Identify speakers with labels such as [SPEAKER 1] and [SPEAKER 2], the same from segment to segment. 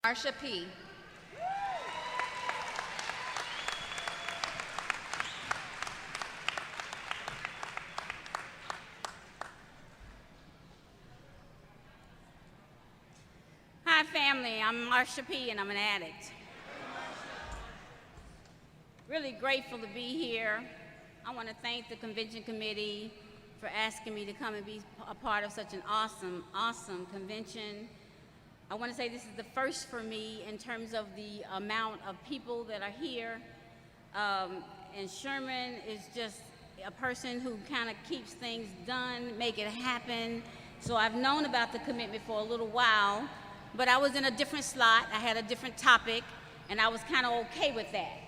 [SPEAKER 1] Marsha P. Hi family, I'm Marsha P. and I'm an addict. Really grateful to be here. I want to thank the convention committee for asking me to come and be a part of such an awesome convention. I want to say this is the first for me in terms of the amount of people that are here. And Sherman is just a person who kind of keeps things done, make it happen. So I've known about the commitment for a little while, but I was in a different slot. I had a different topic, and I was kind of okay with that.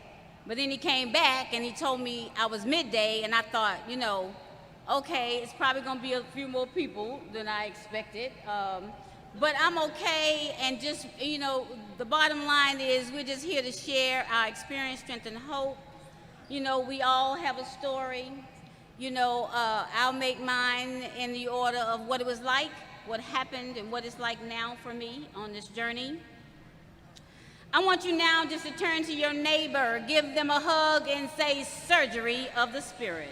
[SPEAKER 1] But then he came back and he told me I was midday, and I thought, you know, okay, it's probably going to be a few more people than I expected. But I'm okay, and just, you know, the bottom line is we're just here to share our experience, strength, and hope. You know, we all have a story. You know, I'll make mine in the order of what it was like, what happened, and what it's like now for me on this journey. I want you now just to turn to your neighbor, give them a hug, and say, surgery of the spirit.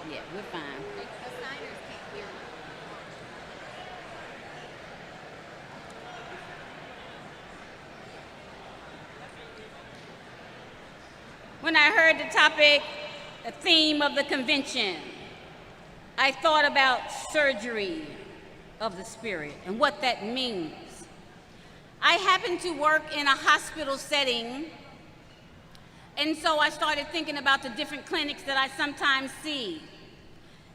[SPEAKER 1] Yeah, we're fine.
[SPEAKER 2] The signers can't hear you.
[SPEAKER 1] When I heard the topic, the theme of the convention, I thought about surgery of the spirit and what that means. I happen to work in a hospital setting, and so I started thinking about the different clinics that I sometimes see.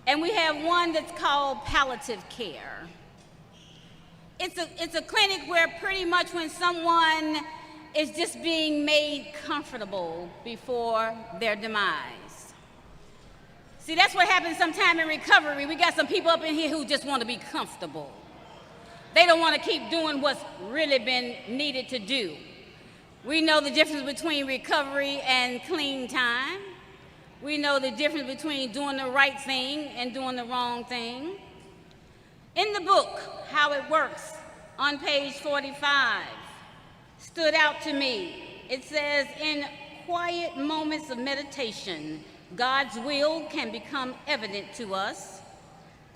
[SPEAKER 1] And we have one that's called palliative care. It's a clinic where pretty much when someone is just being made comfortable before their demise. See, that's what happens sometime in recovery. We got some people up in here who just want to be comfortable. They don't want to keep doing what's really been needed to do. We know the difference between recovery and clean time. We know the difference between doing the right thing and doing the wrong thing. In the book, How It Works, on page 45, stood out to me. It says, in quiet moments of meditation, God's will can become evident to us.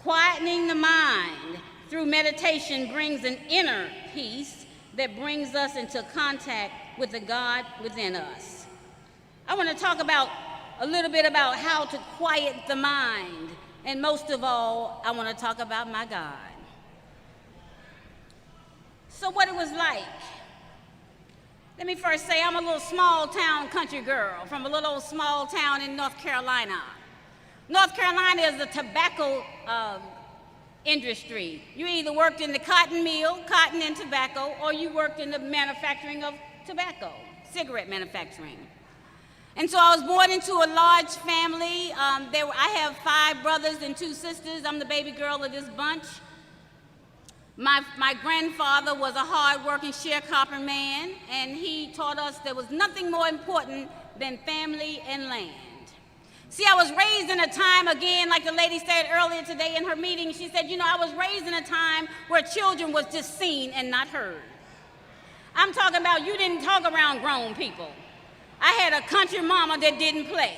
[SPEAKER 1] Quietening the mind through meditation brings an inner peace that brings us into contact with the God within us. I want to talk about a little bit about how to quiet the mind, and most of all, I want to talk about my God. So what it was like. Let me first say I'm a little small town country girl from a little old small town in North Carolina. North Carolina is the tobacco industry. You either worked in the cotton mill, cotton and tobacco, or you worked in the manufacturing of tobacco, cigarette manufacturing. And so I was born into a large family. I have 5 brothers and 2 sisters. I'm the baby girl of this bunch. My grandfather was a hard-working sharecropper man, and he taught us there was nothing more important than family and land. See, I was raised in a time, again, like the lady said earlier today in her meeting, she said, you know, I was raised in a time where children was just seen and not heard. I'm talking about you didn't talk around grown people. I had a country mama that didn't play.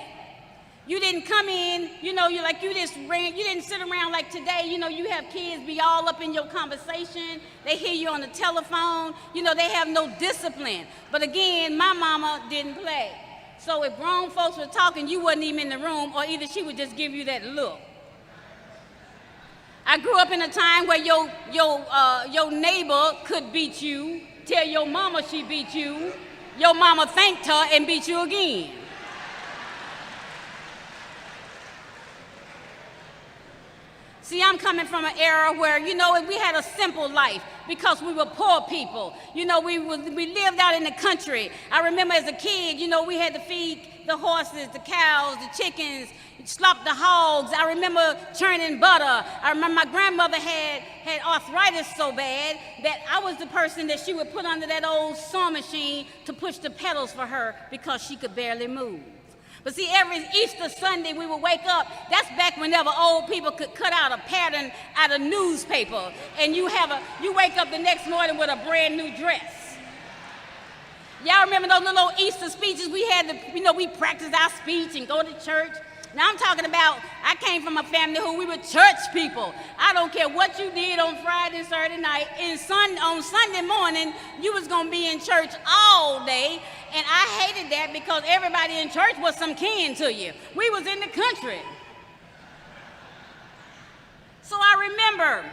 [SPEAKER 1] You didn't come in, you know, you didn't sit around like today, you know, you have kids be all up in your conversation, they hear you on the telephone, you know, they have no discipline. But again, my mama didn't play. So if grown folks were talking, you wasn't even in the room, or either she would just give you that look. I grew up in a time where your neighbor could beat you, tell your mama she beat you, your mama thanked her and beat you again. See, I'm coming from an era where, you know, we had a simple life because we were poor people. You know, we lived out in the country. I remember as a kid, you know, we had to feed the horses, the cows, the chickens, slop the hogs. I remember churning butter. I remember my grandmother had arthritis so bad that I was the person that she would put under that old sewing machine to push the pedals for her because she could barely move. But see, every Easter Sunday we would wake up. That's back whenever old people could cut out a pattern out of newspaper, and you wake up the next morning with a brand new dress. Y'all remember those little Easter speeches we had to, we practiced our speech and go to church. Now I'm talking about, I came from a family who we were church people. I don't care what you did on Friday and Saturday night. On Sunday morning, you was going to be in church all day. And I hated that because everybody in church was some kin to you. We was in the country. So I remember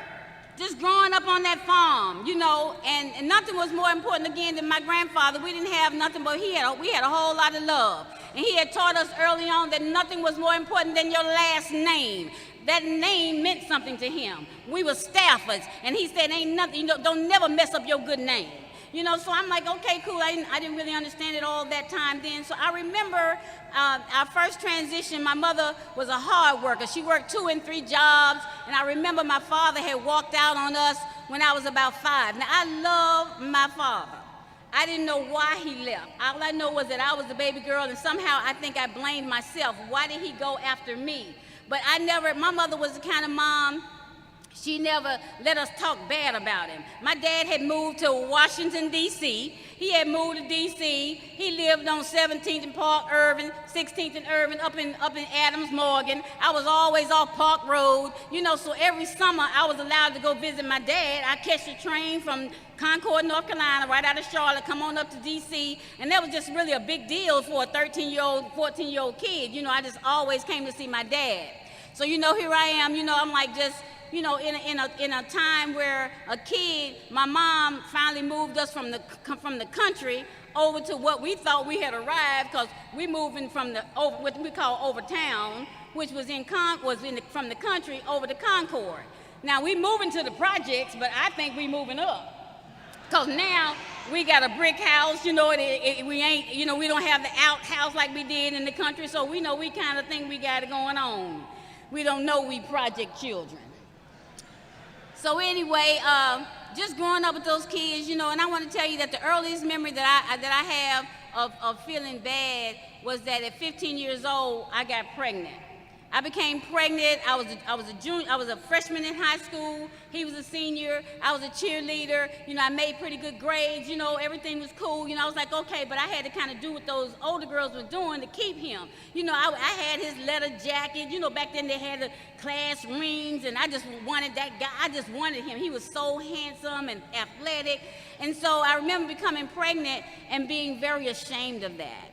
[SPEAKER 1] just growing up on that farm, and nothing was more important again than my grandfather. We didn't have nothing, but we had a whole lot of love. And he had taught us early on that nothing was more important than your last name. That name meant something to him. We were staffers, and he said, ain't nothing, don't never mess up your good name. So I'm like, okay, cool. I didn't really understand it all that time then. So I remember our first transition, my mother was a hard worker. She worked 2 and 3 jobs, and I remember my father had walked out on us when I was about 5. Now, I love my father. I didn't know why he left. All I know was that I was the baby girl, and somehow I think I blamed myself. Why did he go after me? But my mother was the kind of mom, she never let us talk bad about him. My dad had moved to Washington, D.C. He had moved to D.C. He lived on 17th and Park Irving, 16th and Irving, up in Adams Morgan. I was always off Park Road. So every summer I was allowed to go visit my dad. I catch a train from Concord, North Carolina, right out of Charlotte, come on up to D.C. And that was just really a big deal for a 13-year-old, 14-year-old kid. I just always came to see my dad. So, here I am, I'm like just, in a time where a kid, my mom finally moved us from the country over to what we thought we had arrived, because we moving from what we call over town, which was from the country over to Concord. Now we moving to the projects, but I think we moving up, because now we got a brick house. We ain't, we don't have the outhouse like we did in the country, so we kind of think we got it going on. We don't know we project children. So anyway, just growing up with those kids, and I want to tell you that the earliest memory that I have of feeling bad was that at 15 years old, I got pregnant. I became pregnant. I was a freshman in high school. He was a senior. I was a cheerleader. I made pretty good grades. Everything was cool. I was like, okay, but I had to kind of do what those older girls were doing to keep him. I had his leather jacket. Back then they had the class rings, and I just wanted that guy. I just wanted him. He was so handsome and athletic. And so I remember becoming pregnant and being very ashamed of that.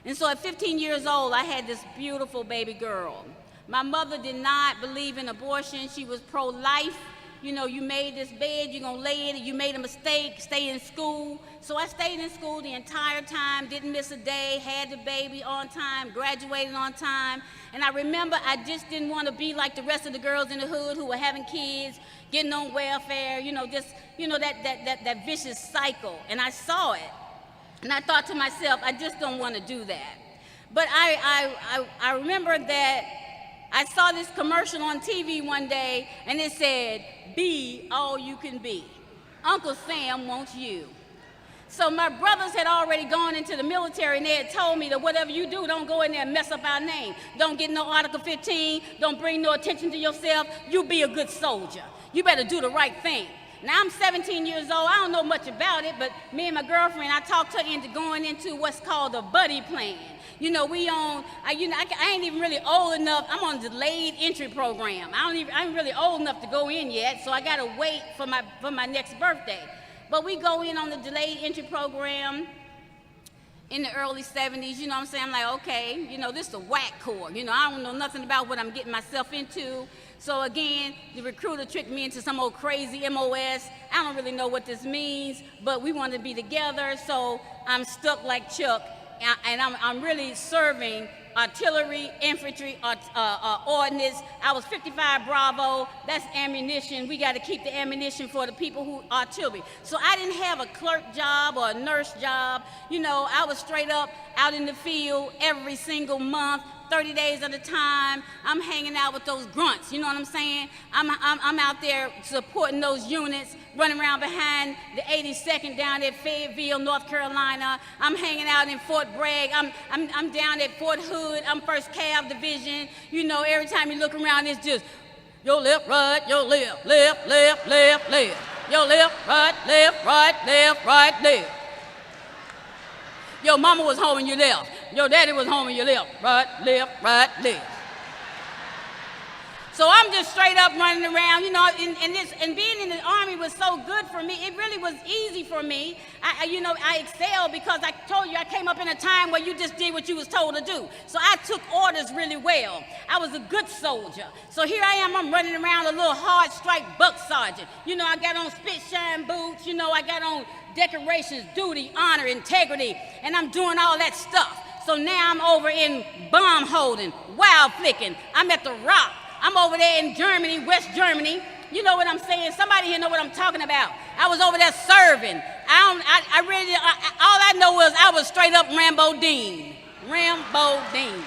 [SPEAKER 1] And so at 15 years old, I had this beautiful baby girl. My mother did not believe in abortion. She was pro-life. You made this bed, you're gonna lay in it. You made a mistake, stay in school. So I stayed in school the entire time, didn't miss a day, had the baby on time, graduated on time. And I remember I just didn't want to be like the rest of the girls in the hood who were having kids, getting on welfare, that vicious cycle. And I saw it. And I thought to myself, I just don't want to do that. But I remember that I saw this commercial on TV one day, and it said, "Be all you can be. Uncle Sam wants you." So my brothers had already gone into the military, and they had told me that whatever you do, don't go in there and mess up our name. Don't get no Article 15. Don't bring no attention to yourself. You be a good soldier. You better do the right thing. Now, I'm 17 years old. I don't know much about it, but me and my girlfriend, I talked her into going into what's called a buddy plan. I ain't even really old enough. I'm on a delayed entry program. I ain't really old enough to go in yet, so I got to wait for my next birthday. But we go in on the delayed entry program in the early 70s, I'm saying? I'm like, okay, this is a whack corps. I don't know nothing about what I'm getting myself into. So again, the recruiter tricked me into some old crazy MOS. I don't really know what this means, but we want to be together, so I'm stuck like Chuck, and I'm really serving artillery, infantry, ordnance. I was 55 Bravo. That's ammunition. We got to keep the ammunition for the people who artillery. So I didn't have a clerk job or a nurse job. I was straight up out in the field every single month, 30 days at a time. I'm hanging out with those grunts, you know what I'm saying? I'm out there supporting those units, running around behind the 82nd down at Fayetteville, North Carolina. I'm hanging out in Fort Bragg. I'm down at Fort Hood. I'm 1st Cav Division. You know, every time you look around, it's just your left, right, your left, left, left, left, left. Your left, right, left, right, left, right, left. Your mama was home and you left. Your daddy was home and you left. Right, left, right, left. So I'm just straight up running around, you know, and being in the Army was so good for me. It really was easy for me. I excelled because I told you I came up in a time where you just did what you was told to do. So I took orders really well. I was a good soldier. So here I am, I'm running around a little hard strike buck sergeant. You know, I got on spit shine boots, you know, I got on decorations, duty, honor, integrity, and I'm doing all that stuff. So now I'm over in bomb holding, wild flicking. I'm at the Rock. I'm over there in Germany, West Germany. You know what I'm saying? Somebody here know what I'm talking about. I was over there serving. All I know was I was straight up Rambo Dean. Rambo Dean.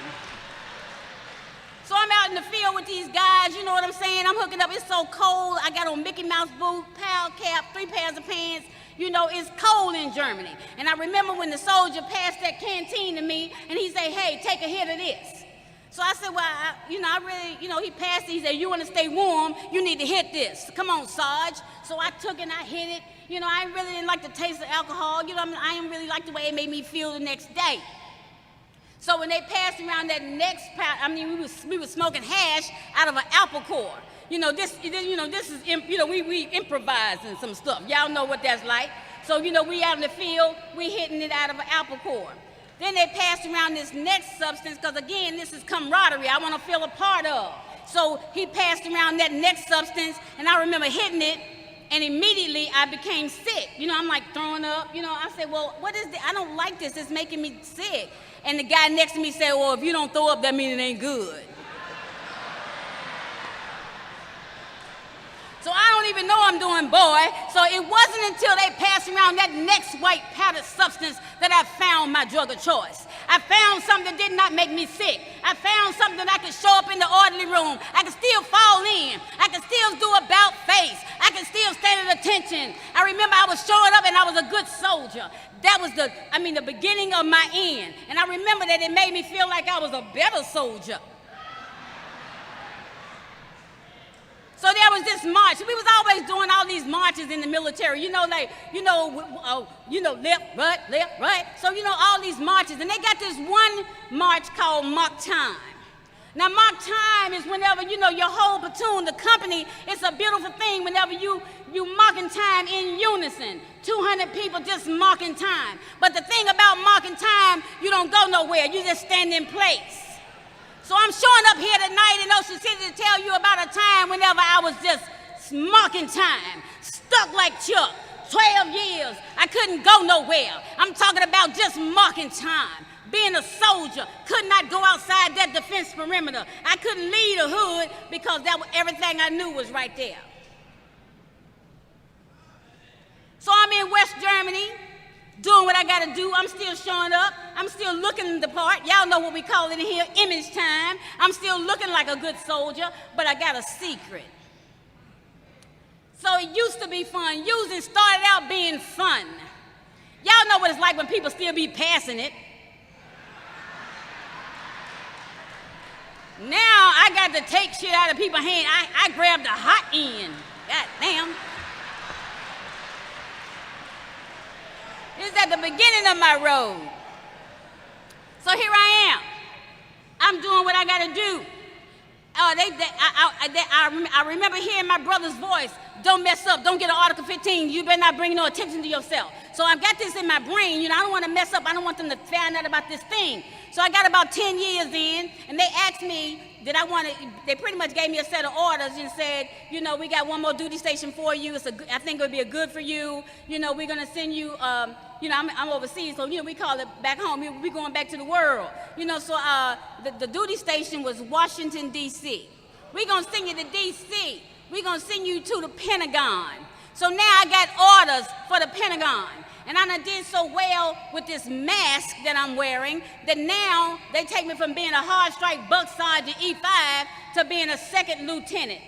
[SPEAKER 1] So I'm out in the field with these guys, you know what I'm saying? I'm hooking up, it's so cold. I got on Mickey Mouse boots, pal cap, 3 pairs of pants. You know, it's cold in Germany. And I remember when the soldier passed that canteen to me and he said, hey, take a hit of this. So I said, well, he passed it. He said, you want to stay warm, you need to hit this. Come on, Sarge. So I took it and I hit it. You know, I really didn't like the taste of alcohol. You know, I didn't really like the way it made me feel the next day. So when they passed around that next pouch, we was smoking hash out of an apple core. You know, we improvising some stuff. Y'all know what that's like. So, you know, we out in the field, we hitting it out of an apple core. Then they passed around this next substance, because again, this is camaraderie I want to feel a part of. So he passed around that next substance, and I remember hitting it, and immediately I became sick. You know, I'm like throwing up. You know, I said, well, what is this? I don't like this. It's making me sick. And the guy next to me said, well, if you don't throw up, that means it ain't good. So I don't even know I'm doing, boy. So it wasn't until they passed around that next white powdered substance that I found my drug of choice. I found something that did not make me sick. I found something that I could show up in the orderly room. I could still fall in. I could still do about face. I could still stand at attention. I remember I was showing up and I was a good soldier. That was the beginning of my end. And I remember that it made me feel like I was a better soldier. So there was this march. We was always doing all these marches in the military, left, right. So, all these marches. And they got this one march called mock time. Now, mock time is whenever, your whole platoon, the company, it's a beautiful thing whenever you mocking time in unison. 200 people just mocking time. But the thing about mocking time, you don't go nowhere. You just stand in place. So I'm showing up here tonight in Ocean City to tell you about a time whenever I was just mocking time, stuck like Chuck, 12 years, I couldn't go nowhere. I'm talking about just mocking time. Being a soldier, could not go outside that defense perimeter. I couldn't leave the hood because everything I knew was right there. So I'm in West Germany, doing what I gotta do. I'm still showing up. I'm still looking the part. Y'all know what we call it in here, image time. I'm still looking like a good soldier, but I got a secret. So it used to be fun. Usually started out being fun. Y'all know what it's like when people still be passing it. Now I got to take shit out of people's hands. I grabbed the hot end. God damn. This is at the beginning of my road. So here I am. I'm doing what I got to do. I remember hearing my brother's voice. Don't mess up. Don't get an Article 15. You better not bring no attention to yourself. So I've got this in my brain. I don't want to mess up. I don't want them to find out about this thing. So I got about 10 years in, and they asked me, they pretty much gave me a set of orders and said, we got one more duty station for you. I think it would be a good for you. We're going to send you, I'm overseas, so, we call it back home. We're going back to the world. So the duty station was Washington, D.C. We're going to send you to D.C. We're going to send you to the Pentagon. So now I got orders for the Pentagon. And I done did so well with this mask that I'm wearing that now they take me from being a hard strike buck sergeant E5 to being a second lieutenant.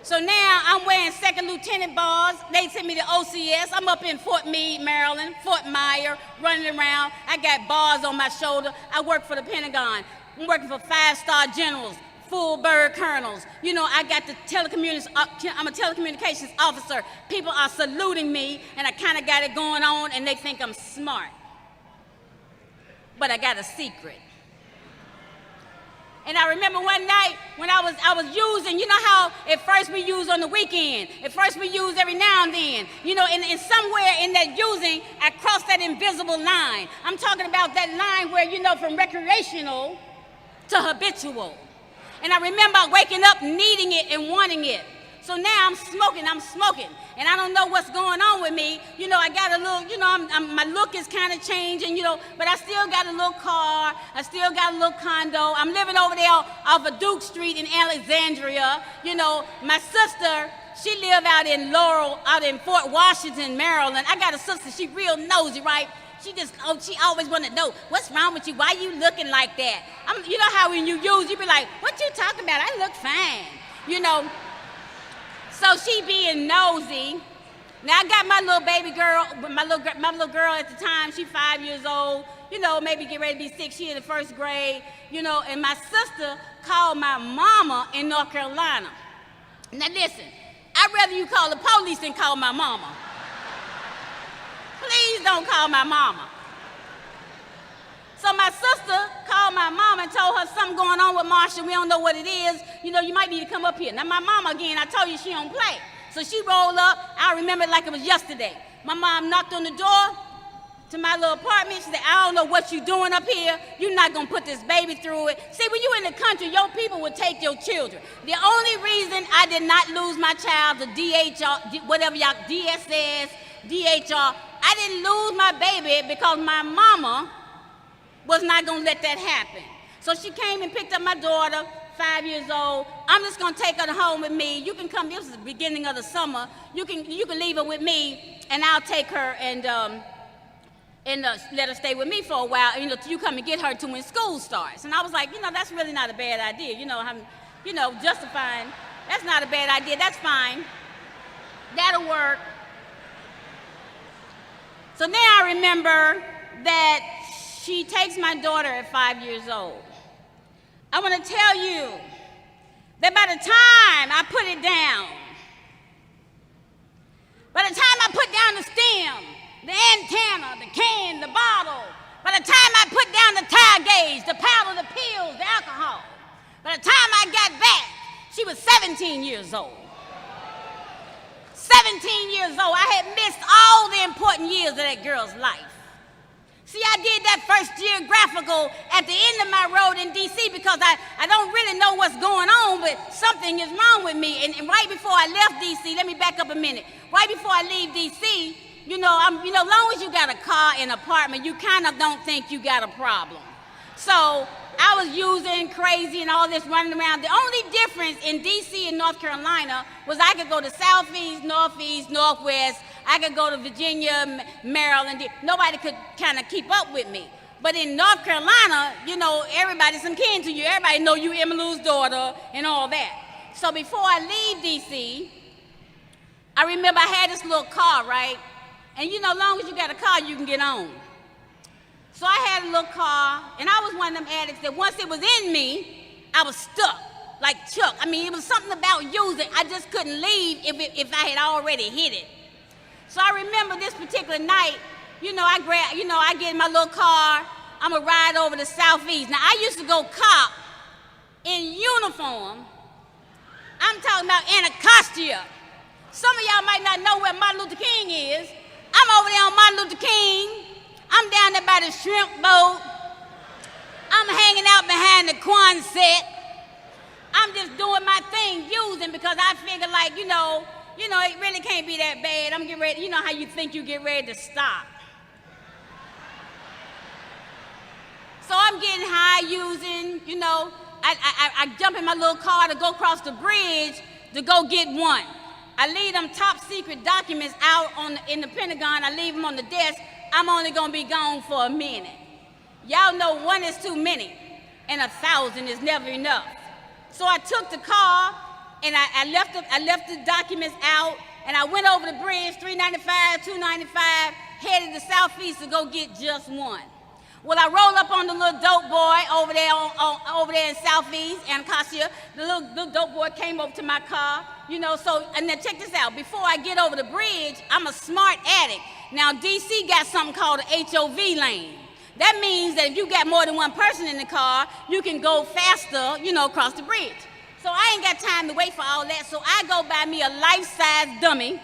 [SPEAKER 1] So now I'm wearing second lieutenant bars. They sent me to OCS. I'm up in Fort Meade, Maryland, Fort Myer, running around. I got bars on my shoulder. I work for the Pentagon. I'm working for 5-star generals, full bird colonels. You know, I got the I'm a telecommunications officer. People are saluting me, and I kind of got it going on, and they think I'm smart. But I got a secret. And I remember one night when I was using, you know how at first we use on the weekend, at first we use every now and then, you know, and somewhere in that using, I crossed that invisible line. I'm talking about that line where, you know, from recreational to habitual. And I remember waking up needing it and wanting it. So now I'm smoking, and I don't know what's going on with me. You know, I got a little, you know, my look is kind of changing, you know, but I still got a little car, I still got a little condo. I'm living over there off of Duke Street in Alexandria. You know, my sister, she live out in Fort Washington, Maryland. I got a sister, she real nosy, right? She always want to know, what's wrong with you? Why you looking like that? You know how when you be like, what you talking about? I look fine, you know. So she being nosy. Now I got my little baby girl, my little girl at the time, she 5 years old, you know, maybe get ready to be 6, she in the 1st grade, you know, and my sister called my mama in North Carolina. Now listen, I'd rather you call the police than call my mama. Please don't call my mama. So my sister called my mom and told her something going on with Marsha. We don't know what it is. You know, you might need to come up here. Now my mama, again, I told you she don't play. So she rolled up. I remember it like it was yesterday. My mom knocked on the door to my little apartment. She said, I don't know what you doing up here. You're not going to put this baby through it. See, when you in the country, your people will take your children. The only reason I did not lose my child to DHR, whatever y'all, DSS, DHR, I didn't lose my baby because my mama was not going to let that happen. So she came and picked up my daughter, 5 years old. I'm just going to take her home with me. You can come, this is the beginning of the summer. You can leave her with me, and I'll take her and let her stay with me for a while, you know, till you come and get her to when school starts. And I was like, you know, that's really not a bad idea. You know, justifying, that's not a bad idea. That's fine. That'll work. So now I remember that she takes my daughter at 5 years old. I want to tell you that by the time I put it down, by the time I put down the stem, the antenna, the can, the bottle, by the time I put down the tire gauge, the powder, the pills, the alcohol, by the time I got back, she was 17 years old. 17 years old. I had missed all the important years of that girl's life. See, I did that first geographical at the end of my road in D.C. because I don't really know what's going on, but something is wrong with me. And right before I left D.C., let me back up a minute. Right before I leave D.C., you know, as long as you got a car and apartment, you kind of don't think you got a problem. So I was using crazy and all this running around. The only difference in D.C. and North Carolina was I could go to Southeast, Northeast, Northwest. I could go to Virginia, Maryland. Nobody could kind of keep up with me. But in North Carolina, you know, everybody's some kin to you. Everybody know you Emmylou's daughter and all that. So before I leave D.C., I remember I had this little car, right? And you know, as long as you got a car, you can get on. So I had a little car, and I was one of them addicts that once it was in me, I was stuck, like Chuck. I mean, it was something about using. I just couldn't leave if I had already hit it. So I remember this particular night, you know, I get in my little car, I'm gonna ride over to Southeast. Now, I used to go cop in uniform. I'm talking about Anacostia. Some of y'all might not know where Martin Luther King is. I'm over there on Martin Luther King. I'm down there by the shrimp boat. I'm hanging out behind the Quonset. I'm just doing my thing, using, because I figure like, you know, it really can't be that bad. I'm getting ready, you know how you think you get ready to stop. So I'm getting high using, you know, I jump in my little car to go across the bridge to go get one. I leave them top secret documents out in the Pentagon. I leave them on the desk. I'm only going to be gone for a minute. Y'all know one is too many, and 1,000 is never enough. So I took the car, and I left the documents out, and I went over the bridge, 395, 295, headed to Southeast to go get just one. Well, I rolled up on the little dope boy over there in Southeast, Anacostia. The little dope boy came over to my car, and then check this out. Before I get over the bridge, I'm a smart addict. Now, DC got something called an HOV lane. That means that if you got more than one person in the car, you can go faster, across the bridge. So I ain't got time to wait for all that, so I go buy me a life-size dummy.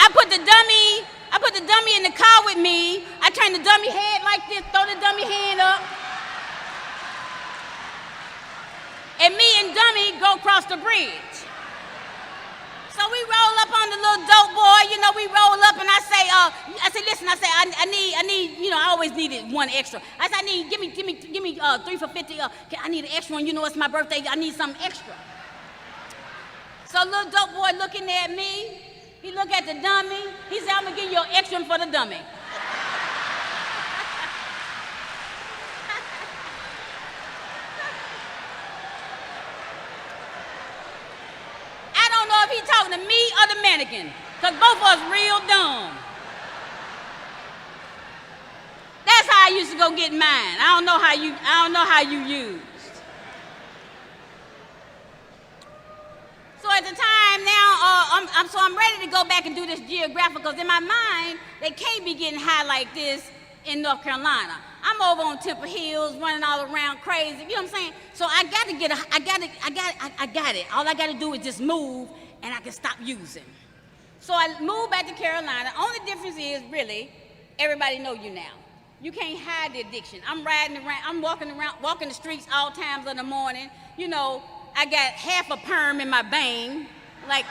[SPEAKER 1] I put the dummy in the car with me. I turn the dummy head like this, throw the dummy hand up. And me and dummy go across the bridge. So we roll up on the little dope boy, we roll up and I say, listen, I need, I always needed one extra. I said, give me 3 for $50. I need an extra one, it's my birthday, I need something extra. So little dope boy looking at me, he look at the dummy, he said, I'm gonna give you an extra one for the dummy. He talking to me or the mannequin, because both of us real dumb. That's how I used to go get mine. I don't know how you used. So at the time now, I'm ready to go back and do this geographical, because in my mind, they can't be getting high like this in North Carolina. I'm over on Temple Hills, running all around crazy, you know what I'm saying? So I got it. All I got to do is just move, and I can stop using. So I moved back to Carolina. Only difference is, really, everybody know you now. You can't hide the addiction. I'm riding around, I'm walking the streets all times of the morning. I got half a perm in my bang. Like,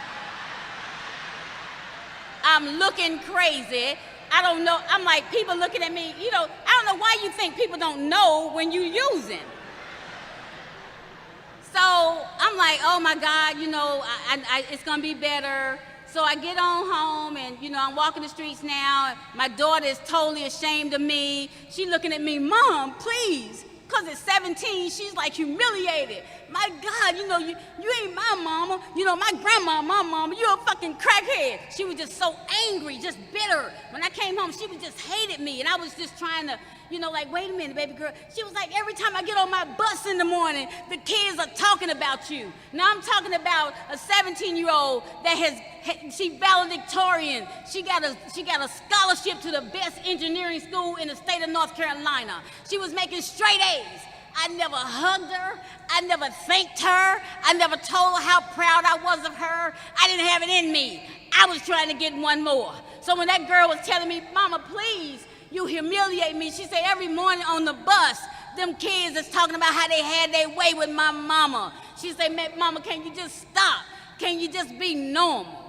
[SPEAKER 1] I'm looking crazy. I don't know, I'm like, people looking at me, I don't know why you think people don't know when you using. So I'm like, oh my God, it's gonna be better. So I get on home and, I'm walking the streets now. My daughter is totally ashamed of me. She looking at me, Mom, please. Because at 17, she's like humiliated. My God, you ain't my mama. My grandma, my mama, you a fucking crackhead. She was just so angry, just bitter. When I came home, she was just hated me. And I was just trying to, like, wait a minute, baby girl. She was like, every time I get on my bus in the morning, the kids are talking about you. Now I'm talking about a 17-year-old she valedictorian. She got a scholarship to the best engineering school in the state of North Carolina. She was making straight A's. I never hugged her. I never thanked her. I never told her how proud I was of her. I didn't have it in me. I was trying to get one more. So when that girl was telling me, Mama, please, you humiliate me. She said every morning on the bus, them kids is talking about how they had their way with my mama. She said, Mama, can you just stop? Can you just be normal?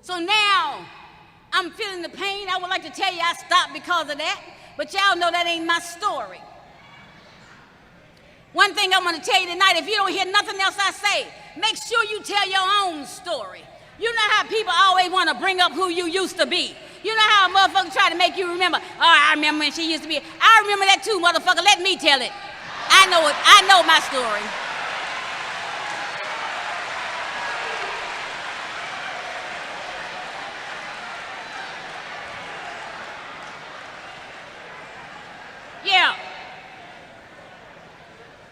[SPEAKER 1] So now I'm feeling the pain. I would like to tell you I stopped because of that, but y'all know that ain't my story. One thing I want to tell you tonight, if you don't hear nothing else I say, make sure you tell your own story. You know how people always want to bring up who you used to be. You know how a motherfucker try to make you remember, oh, I remember when she used to be. I remember that too, motherfucker. Let me tell it. I know it. I know my story. Yeah.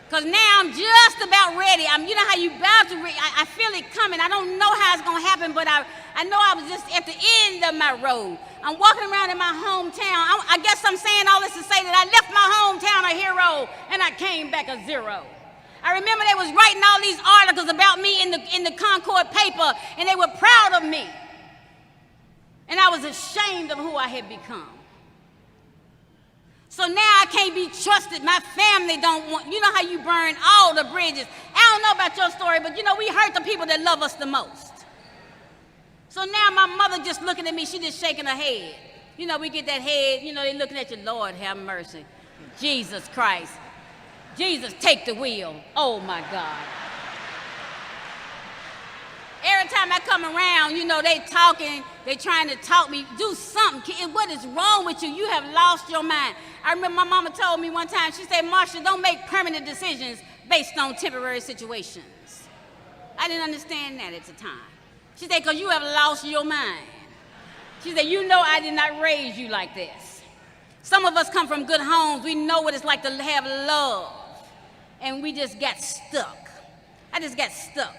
[SPEAKER 1] Because now I'm just about ready. You know how you about to I feel it coming. I don't know how it's going to happen, but I know I was just at the end of my road. I'm walking around in my hometown. I guess I'm saying all this to say that I left my hometown a hero and I came back a zero. I remember they was writing all these articles about me in the Concord paper, and they were proud of me. And I was ashamed of who I had become. So now I can't be trusted. My family don't want, you know how you burn all the bridges. I don't know about your story, but we hurt the people that love us the most. So now my mother just looking at me, she just shaking her head. You know, we get that head, you know, they looking at you, Lord have mercy. Jesus Christ. Jesus, take the wheel. Oh my God. Every time I come around, you know, they talking, they trying to talk me, do something. What is wrong with you? You have lost your mind. I remember my mama told me one time, she said, Marsha, don't make permanent decisions based on temporary situations. I didn't understand that at the time. She said, because you have lost your mind. She said, you know I did not raise you like this. Some of us come from good homes. We know what it's like to have love. And we just got stuck. I just got stuck.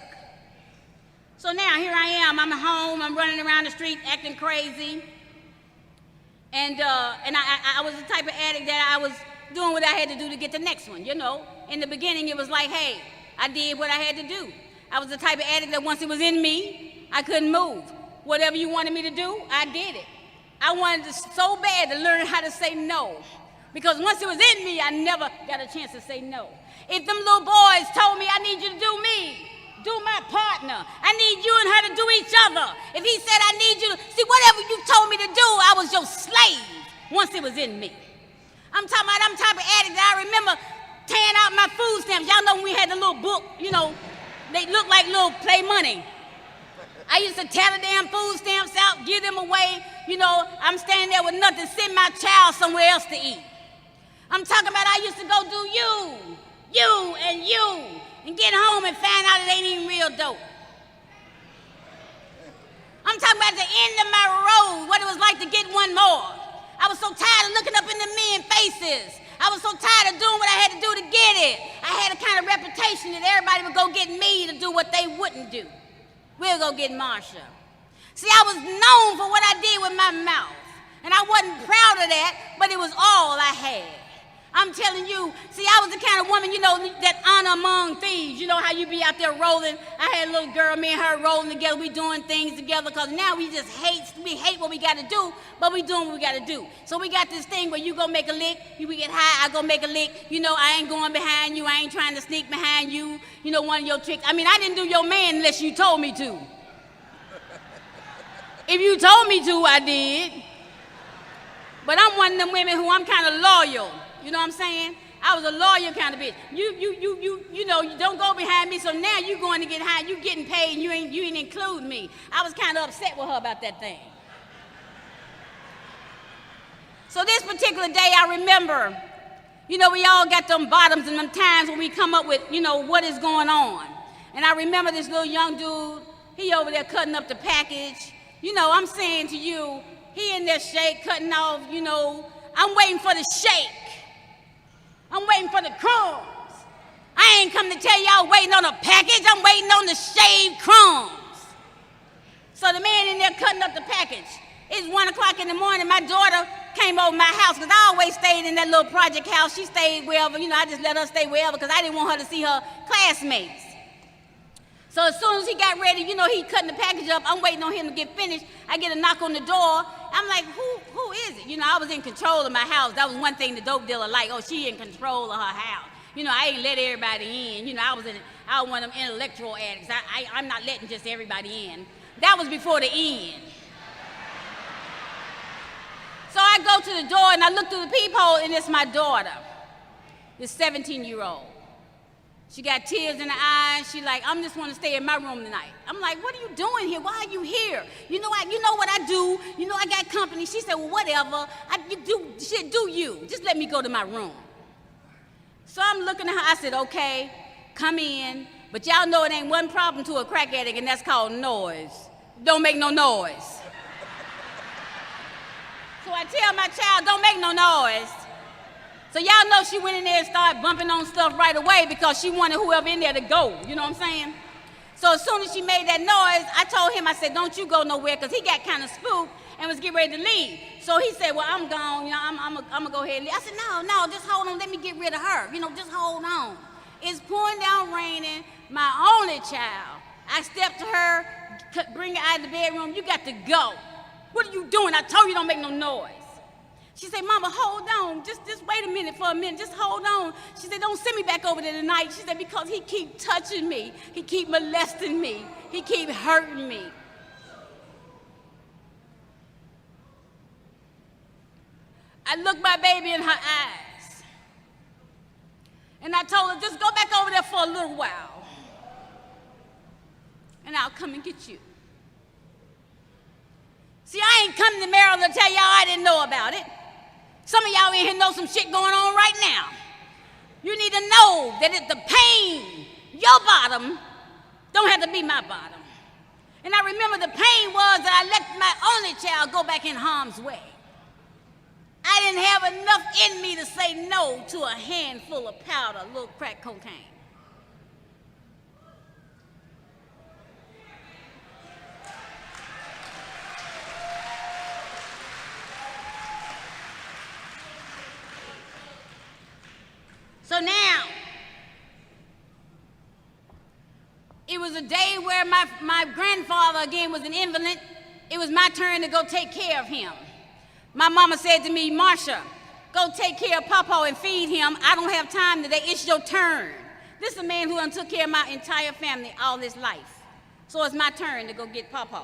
[SPEAKER 1] So now here I am. I'm at home. I'm running around the street acting crazy. And I was the type of addict that I was doing what I had to do to get the next one, you know. In the beginning, it was like, hey, I did what I had to do. I was the type of addict that once it was in me, I couldn't move. Whatever you wanted me to do, I did it. I wanted to so bad to learn how to say no. Because once it was in me, I never got a chance to say no. If them little boys told me, I need you to do me, do my partner, I need you and her to do each other. If he said, I need you to, see, whatever you told me to do, I was your slave once it was in me. I'm talking about, I'm type of addict that I remember tearing out my food stamps. Y'all know when we had the little book, you know, they looked like little play money. I used to tear the damn food stamps out, give them away. You know, I'm standing there with nothing, send my child somewhere else to eat. I'm talking about I used to go do you, and get home and find out it ain't even real dope. I'm talking about the end of my road, what it was like to get one more. I was so tired of looking up in the men's faces. I was so tired of doing what I had to do to get it. I had a kind of reputation that everybody would go get me to do what they wouldn't do. We'll go get Marsha. See, I was known for what I did with my mouth. And I wasn't proud of that, but it was all I had. I'm telling you, see, I was the kind of woman, you know, that honor among thieves. You know how you be out there rolling? I had a little girl, me and her rolling together. We doing things together because now we hate what we got to do, but we doing what we got to do. So we got this thing where you go make a lick, we get high, I go make a lick. You know, I ain't going behind you. I ain't trying to sneak behind you. You know, one of your tricks. I mean, I didn't do your man unless you told me to. If you told me to, I did. But I'm one of them women who I'm kind of loyal. You know what I'm saying? I was a loyal kind of bitch. You know, you don't go behind me, so now you going to get high, you getting paid, and you ain't include me. I was kind of upset with her about that thing. So this particular day, I remember, you know, we all got them bottoms and them times when we come up with, you know, what is going on. And I remember this little young dude, he over there cutting up the package. You know, I'm saying to you, he in there shake, cutting off, you know, I'm waiting for the shake. I'm waiting for the crumbs. I ain't come to tell y'all waiting on a package. I'm waiting on the shaved crumbs. So the man in there cutting up the package. It's 1 o'clock in the morning. My daughter came over my house because I always stayed in that little project house. She stayed wherever, you know, I just let her stay wherever because I didn't want her to see her classmates. So as soon as he got ready, you know, he cutting the package up. I'm waiting on him to get finished. I get a knock on the door. I'm like, who is it? You know, I was in control of my house. That was one thing the dope dealer liked. Oh, she in control of her house. You know, I ain't let everybody in. You know, I was one of them intellectual addicts. I'm not letting just everybody in. That was before the end. So I go to the door and I look through the peephole and it's my daughter, this 17-year-old. She got tears in her eyes. She like, I'm just want to stay in my room tonight. I'm like, what are you doing here? Why are you here? You know what I do. You know I got company. She said, well, whatever. Do you. Just let me go to my room. So I'm looking at her. I said, okay, come in. But y'all know it ain't one problem to a crack addict, and that's called noise. Don't make no noise. So I tell my child, don't make no noise. So y'all know she went in there and started bumping on stuff right away because she wanted whoever in there to go, you know what I'm saying? So as soon as she made that noise, I told him, I said, don't you go nowhere, because he got kind of spooked and was getting ready to leave. So he said, well, I'm gone, you know, I'm gonna go ahead and leave. I said, no, just hold on, let me get rid of her, you know, just hold on. It's pouring down raining, my only child. I stepped to her, bring her out of the bedroom, you got to go. What are you doing? I told you don't make no noise. She said, Mama, hold on. Just wait a minute for a minute. Just hold on. She said, don't send me back over there tonight. She said, because he keep touching me. He keep molesting me. He keep hurting me. I looked my baby in her eyes. And I told her, just go back over there for a little while. And I'll come and get you. See, I ain't come to Maryland to tell y'all I didn't know about it. Some of y'all in here know some shit going on right now. You need to know that the pain, your bottom, don't have to be my bottom. And I remember the pain was that I let my only child go back in harm's way. I didn't have enough in me to say no to a handful of powder, a little crack cocaine. So now, it was a day where my grandfather, again, was an invalid. It was my turn to go take care of him. My mama said to me, Marsha, go take care of Papa and feed him. I don't have time today. It's your turn. This is a man who done took care of my entire family all his life. So it's my turn to go get Papa.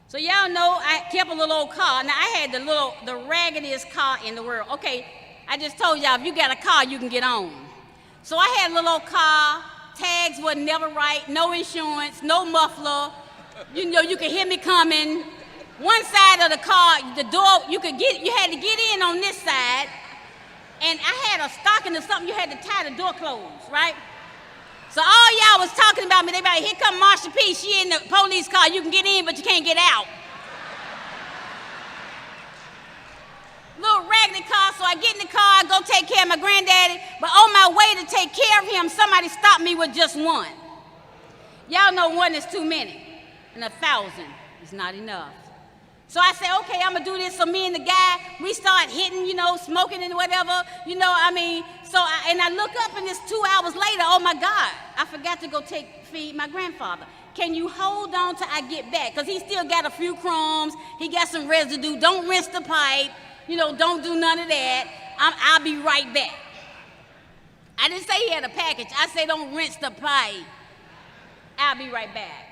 [SPEAKER 1] So y'all know I kept a little old car. Now, I had the raggediest car in the world. Okay, I just told y'all, if you got a car, you can get on. So I had a little old car. Tags were never right, no insurance, no muffler. You know, you could hear me coming. One side of the car, the door, you had to get in on this side. And I had a stocking or something, you had to tie the door closed, right? So all y'all was talking about me, they be like, here come Marsha P, she in the police car, you can get in, but you can't get out. Little raggedy car, so I get in the car, I go take care of my granddaddy, but on my way to take care of him, somebody stopped me with just one. Y'all know one is too many, and 1,000 is not enough. So I said, okay, I'm gonna do this. So me and the guy, we start hitting, smoking and whatever, and I look up and it's 2 hours later, oh my God, I forgot to go feed my grandfather. Can you hold on till I get back? Because he still got a few crumbs, he got some residue, don't rinse the pipe, don't do none of that. I'll be right back. I didn't say he had a package. I said don't rinse the pipe. I'll be right back.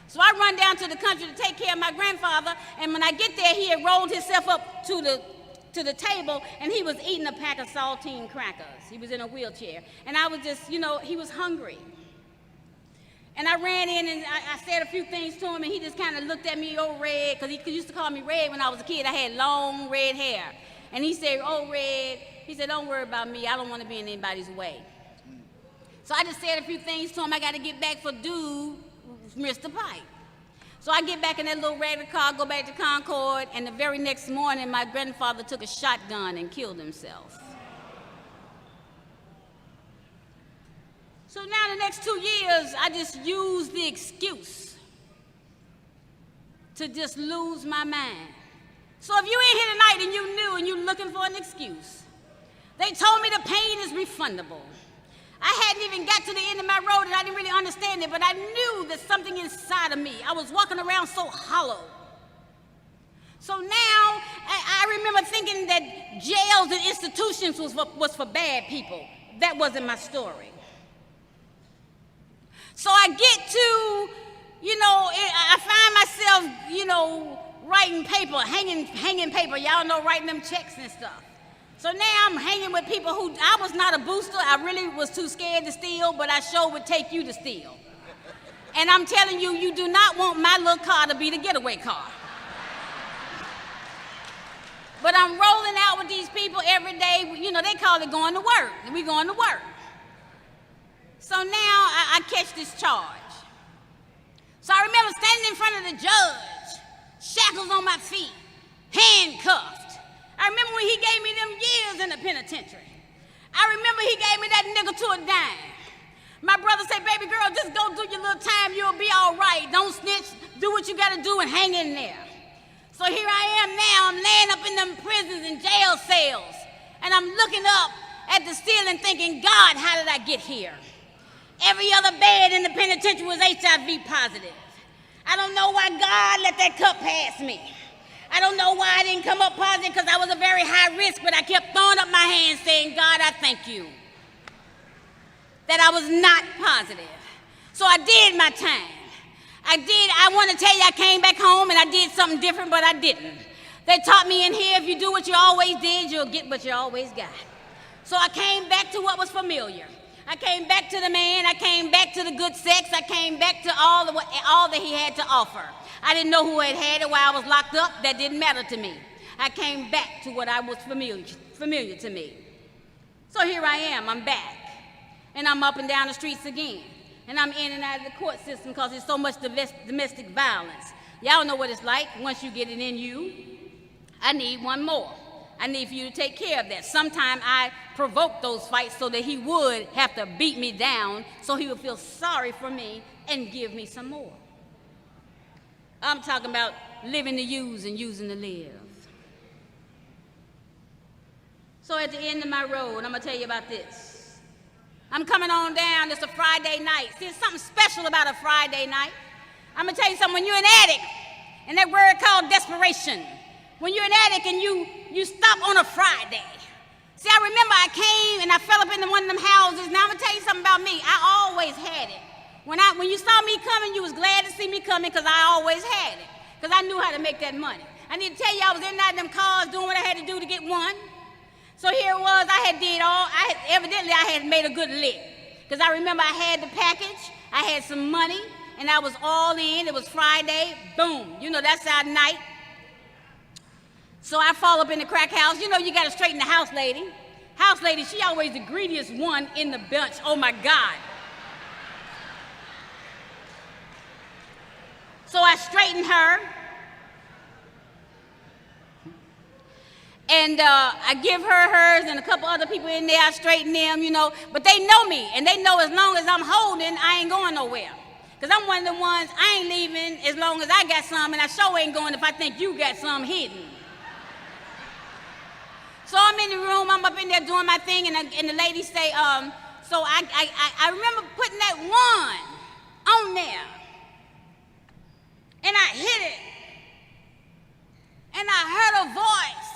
[SPEAKER 1] So I run down to the country to take care of my grandfather, and when I get there, he had rolled himself up to the table, and he was eating a pack of saltine crackers. He was in a wheelchair. And I was just, he was hungry. And I ran in and I said a few things to him, and he just kind of looked at me, oh, Red, because he used to call me Red when I was a kid. I had long red hair. And he said, oh, Red, he said, don't worry about me. I don't want to be in anybody's way. So I just said a few things to him. I got to get back for dude, Mr. Pike. So I get back in that little ragged car, go back to Concord, and the very next morning, my grandfather took a shotgun and killed himself. So now the next 2 years, I just used the excuse to just lose my mind. So if you in here tonight and you knew and you're looking for an excuse, they told me the pain is refundable. I hadn't even got to the end of my road and I didn't really understand it, but I knew that something inside of me, I was walking around so hollow. So now I remember thinking that jails and institutions was for bad people. That wasn't my story. So I get to, I find myself, writing paper, hanging paper. Y'all know writing them checks and stuff. So now I'm hanging with people who, I was not a booster. I really was too scared to steal, but I sure would take you to steal. And I'm telling you, you do not want my little car to be the getaway car. But I'm rolling out with these people every day. They call it going to work. We going to work. So now I catch this charge. So I remember standing in front of the judge, shackles on my feet, handcuffed. I remember when he gave me them years in the penitentiary. I remember he gave me that nigga to a dime. My brother said, baby girl, just go do your little time, you'll be all right. Don't snitch, do what you gotta do and hang in there. So here I am now, I'm laying up in them prisons and jail cells, and I'm looking up at the ceiling thinking, God, how did I get here? Every other bed in the penitentiary was HIV positive. I don't know why God let that cup pass me. I don't know why I didn't come up positive because I was a very high risk, but I kept throwing up my hands saying, God, I thank you that I was not positive. So I did my time. I want to tell you I came back home and I did something different, but I didn't. They taught me in here, if you do what you always did, you'll get what you always got. So I came back to what was familiar. I came back to the man. I came back to the good sex. I came back to all that he had to offer. I didn't know who had it while I was locked up. That didn't matter to me. I came back to what I was familiar to me. So here I am. I'm back. And I'm up and down the streets again. And I'm in and out of the court system because there's so much domestic violence. Y'all know what it's like once you get it in you. I need one more. I need for you to take care of that. Sometimes I provoke those fights so that he would have to beat me down so he would feel sorry for me and give me some more. I'm talking about living to use and using to live. So at the end of my road, I'm going to tell you about this. I'm coming on down. It's a Friday night. See, there's something special about a Friday night. I'm going to tell you something. When you're an addict, and that word called desperation, when you're an addict and you stop on a Friday. See, I remember I came and I fell up into one of them houses. Now, I'm going to tell you something about me. I always had it. When you saw me coming, you was glad to see me coming because I always had it. Because I knew how to make that money. I need to tell you, I was in and out of them cars doing what I had to do to get one. So here it was. Evidently, I had made a good lick. Because I remember I had the package. I had some money. And I was all in. It was Friday. Boom. You know, that's our night. So I fall up in the crack house. You know, you got to straighten the house lady. House lady, she always the greediest one in the bunch. Oh, my God. So I straightened her. And I give her hers and a couple other people in there. I straighten them, you know. But they know me. And they know as long as I'm holding, I ain't going nowhere. Because I'm one of the ones, I ain't leaving as long as I got some. And I sure ain't going if I think you got some hidden. So I'm in the room, I'm up in there doing my thing, and the lady say, so I remember putting that one on there, and I hit it, and I heard a voice.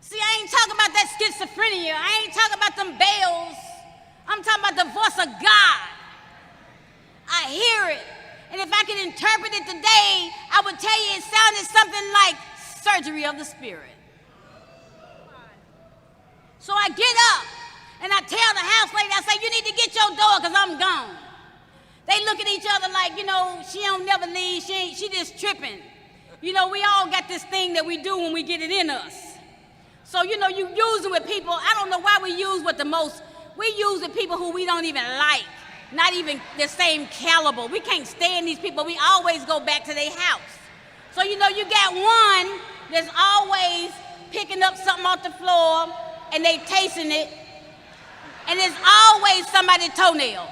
[SPEAKER 1] See, I ain't talking about that schizophrenia, I ain't talking about them bells, I'm talking about the voice of God. I hear it, and if I could interpret it today, I would tell you it sounded something like surgery of the spirit. So I get up, and I tell the house lady, I say, you need to get your door, because I'm gone. They look at each other like, you know, she don't never leave, she just tripping. You know, we all got this thing that we do when we get it in us. So, you know, you use it with people, I don't know why we use we use with people who we don't even like, not even the same caliber. We can't stand these people, we always go back to their house. So, you know, you got one that's always picking up something off the floor, and they tasting it, and it's always somebody's toenail.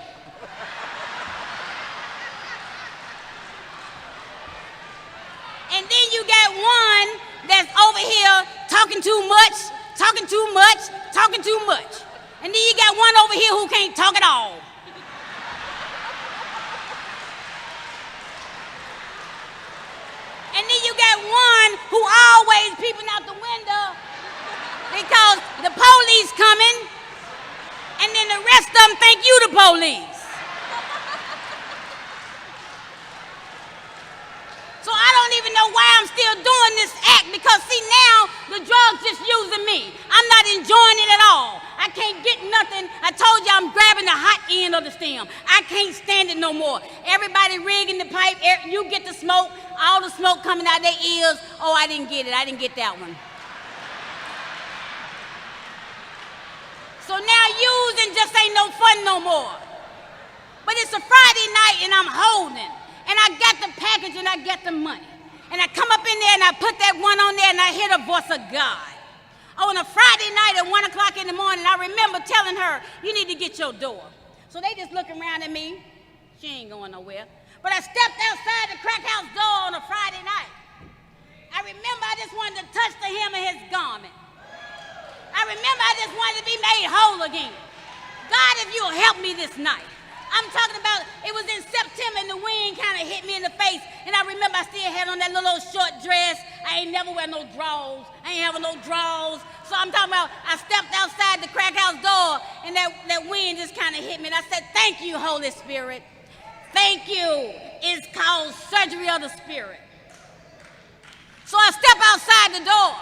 [SPEAKER 1] And then you got one that's over here talking too much. And then you got one over here who can't talk at all. And then you got one who always peeping out the window because the police coming, and then the rest of them think you the police. So I don't even know why I'm still doing this act, because see, now the drug's just using me. I'm not enjoying it at all. I can't get nothing. I told you I'm grabbing the hot end of the stem. I can't stand it no more. Everybody rigging the pipe, you get the smoke, all the smoke coming out their ears. Oh, I didn't get it. I didn't get that one. So now using just ain't no fun no more. But it's a Friday night and I'm holding. And I got the package and I got the money. And I come up in there and I put that one on there and I hear the voice of God. On a Friday night at 1 o'clock in the morning, I remember telling her, you need to get your door. So they just looking around at me. She ain't going nowhere. But I stepped outside the crack house door on a Friday night. I remember I just wanted to touch the hem of his garment. I remember I just wanted to be made whole again. God, if you'll help me this night. I'm talking about, it was in September and the wind kind of hit me in the face. And I remember I still had on that little short dress. I ain't never wear no drawers. I ain't having no drawers. So I'm talking about, I stepped outside the crack house door and that wind just kind of hit me. And I said, thank you, Holy Spirit. Thank you. It's called surgery of the spirit. So I step outside the door,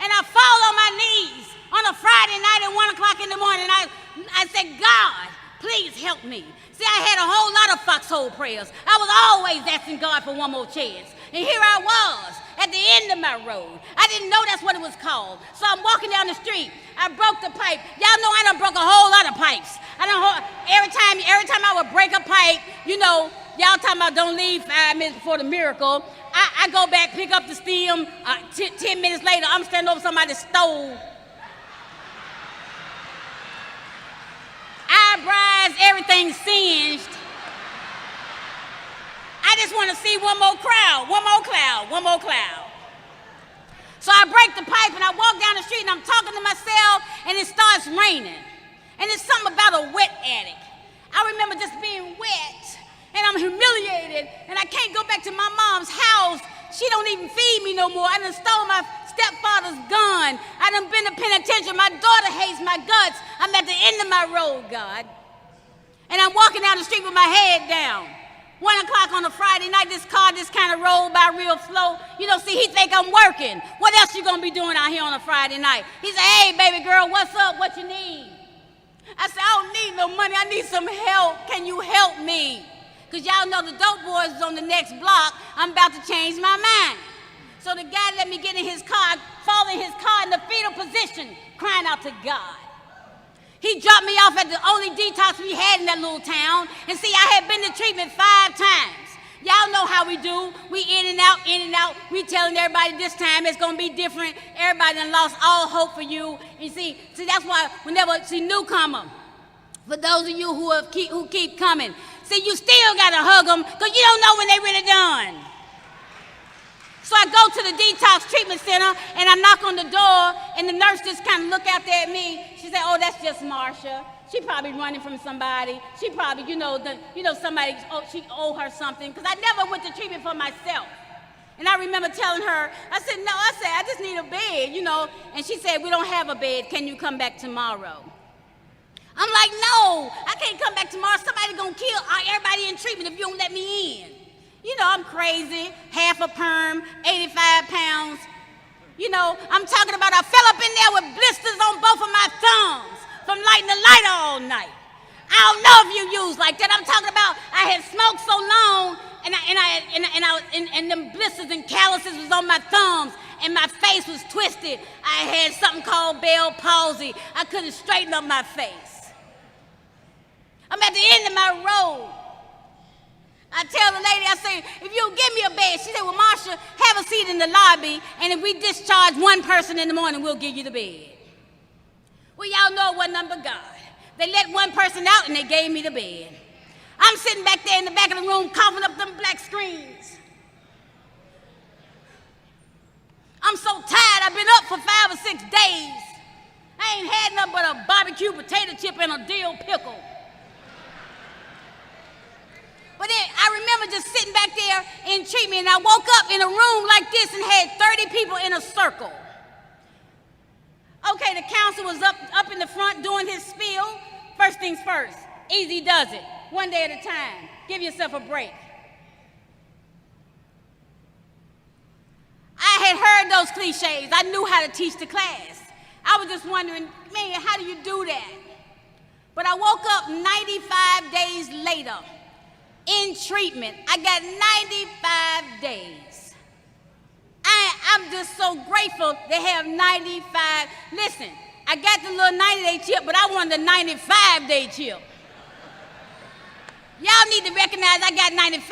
[SPEAKER 1] and I fall on my knees on a Friday night at 1 o'clock in the morning. I said, God, please help me. See, I had a whole lot of foxhole prayers. I was always asking God for one more chance. And here I was at the end of my road. I didn't know that's what it was called. So I'm walking down the street. I broke the pipe. Y'all know I done broke a whole lot of pipes. Every time I would break a pipe, you know, y'all talking about don't leave 5 minutes before the miracle. I go back, pick up the stem. 10 minutes later, I'm standing over somebody's stove. Eyebrows, everything singed. I just want to see one more crowd, one more cloud, one more cloud. So I break the pipe and I walk down the street and I'm talking to myself and it starts raining. And it's something about a wet attic. I remember just being wet and I'm humiliated and I can't go back to my mom's house. She don't even feed me no more. I done stole my stepfather's gun. I done been to penitentiary. My daughter hates my guts. I'm at the end of my road, God. And I'm walking down the street with my head down. 1 o'clock on a Friday night, this car just kind of rolled by real slow. You know, see, he think I'm working. What else you gonna be doing out here on a Friday night? He said, hey, baby girl, what's up? What you need? I said, I don't need no money. I need some help. Can you help me? Because y'all know the dope boys is on the next block. I'm about to change my mind. So the guy let me get in his car, fall in his car in the fetal position, crying out to God. He dropped me off at the only detox we had in that little town. And see, I had been to treatment 5 times. Y'all know how we do. We in and out, in and out. We telling everybody this time it's going to be different. Everybody done lost all hope for you. And see, that's why whenever, newcomer, for those of you who keep coming, see, you still got to hug them because you don't know when they really done. So I go to the detox treatment center, and I knock on the door, and the nurse just kind of look out there at me. She said, oh, that's just Marsha. She probably running from somebody. She probably, somebody, she owe her something, because I never went to treatment for myself. And I remember telling her, I just need a bed, And she said, we don't have a bed. Can you come back tomorrow? I'm like, no, I can't come back tomorrow. Somebody gonna kill everybody in treatment if you don't let me in. I'm crazy, half a perm, 85 pounds. I'm talking about I fell up in there with blisters on both of my thumbs from lighting the light all night. I don't know if you use like that. I'm talking about I had smoked so long and them blisters and calluses was on my thumbs and my face was twisted. I had something called Bell palsy. I couldn't straighten up my face. I'm at the end of my road. I tell the lady, I say, if you'll give me a bed, she said, well, Marsha, have a seat in the lobby, and if we discharge one person in the morning, we'll give you the bed. Well, y'all know it wasn't nothing but God. They let one person out, and they gave me the bed. I'm sitting back there in the back of the room, coughing up them black screens. I'm so tired. I've been up for 5 or 6 days. I ain't had nothing but a barbecue potato chip and a dill pickle. But then I remember just sitting back there in treatment, and I woke up in a room like this and had 30 people in a circle. Okay, the counselor was up in the front doing his spiel. First things first, easy does it. One day at a time. Give yourself a break. I had heard those cliches. I knew how to teach the class. I was just wondering, man, how do you do that? But I woke up 95 days later. In treatment, I got 95 days. I'm just so grateful to have 95. Listen, I got the little 90-day chip, but I wanted the 95-day chip. Y'all need to recognize I got 95.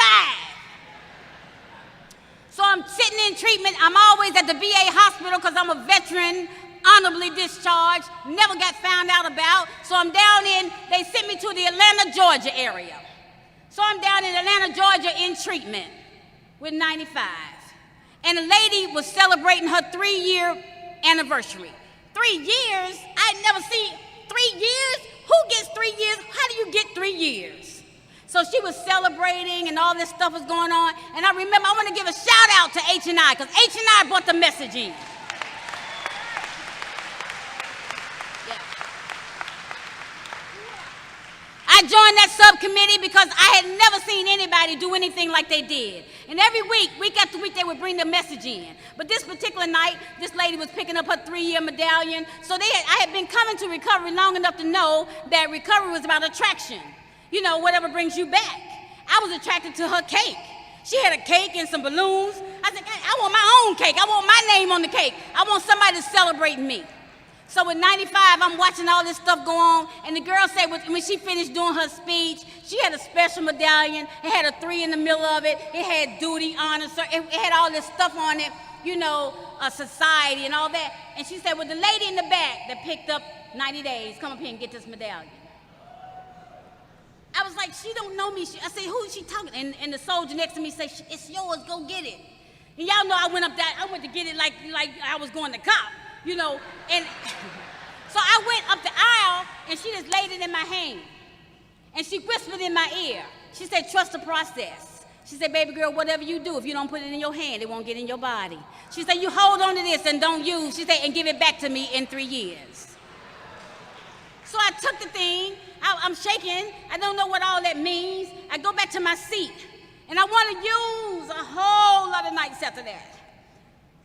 [SPEAKER 1] So I'm sitting in treatment. I'm always at the VA hospital because I'm a veteran, honorably discharged, never got found out about. So I'm down they sent me to the Atlanta, Georgia area. So I'm down in Atlanta, Georgia in treatment with 95. And a lady was celebrating her 3-year anniversary. 3 years? I'd never seen 3 years? Who gets 3 years? How do you get 3 years? So she was celebrating and all this stuff was going on. And I remember, I want to give a shout out to H&I because H&I brought the message in. I joined that subcommittee because I had never seen anybody do anything like they did. And every week after week, they would bring the message in. But this particular night, this lady was picking up her 3-year medallion. So I had been coming to recovery long enough to know that recovery was about attraction. You know, whatever brings you back. I was attracted to her cake. She had a cake and some balloons. I said, I want my own cake. I want my name on the cake. I want somebody to celebrate me. So in 95, I'm watching all this stuff go on, and the girl said when she finished doing her speech, she had a special medallion. It had a 3 in the middle of it. It had duty, honor, it had all this stuff on it, you know, society and all that. And she said, well, the lady in the back that picked up 90 days, come up here and get this medallion. I was like, she don't know me. I said, who is she talking? And the soldier next to me said, it's yours, go get it. And y'all know I went up there, I went to get it like I was going to cop. You know, and so I went up the aisle, and she just laid it in my hand. And she whispered in my ear. She said, trust the process. She said, baby girl, whatever you do, if you don't put it in your hand, it won't get in your body. She said, you hold on to this and don't use, she said, and give it back to me in 3 years. So I took the thing. I'm shaking. I don't know what all that means. I go back to my seat, and I want to use a whole lot of nights after that.